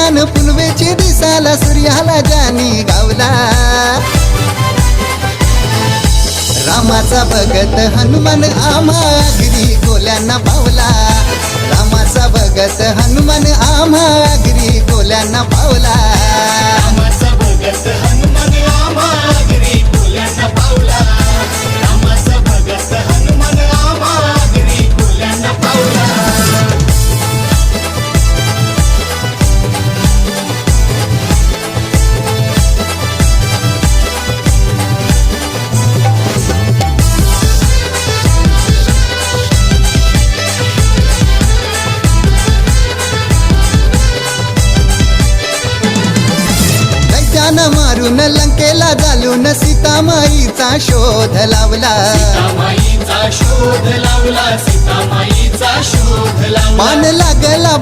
ज्ञान पुनवेची दिसाला सूर्याला ज्यानी गावला रामाचा भगत हनुमान आम्हा आगरी कोल्यांना पावला रामाचा भगत हनुमान आम्हा आगरी कोल्यांना पावला रामाचा भगत हनुमान आम्हा आगरी कोल्यांना पावला रामाचा भगत हनुमान आम्हा आगरी कोल्यांना पावला मारून लंकेला घालून सीतामाईचा शोध लावला सीतामाईचा शोध लावला सीतामाईचा शोध लावला मान लागला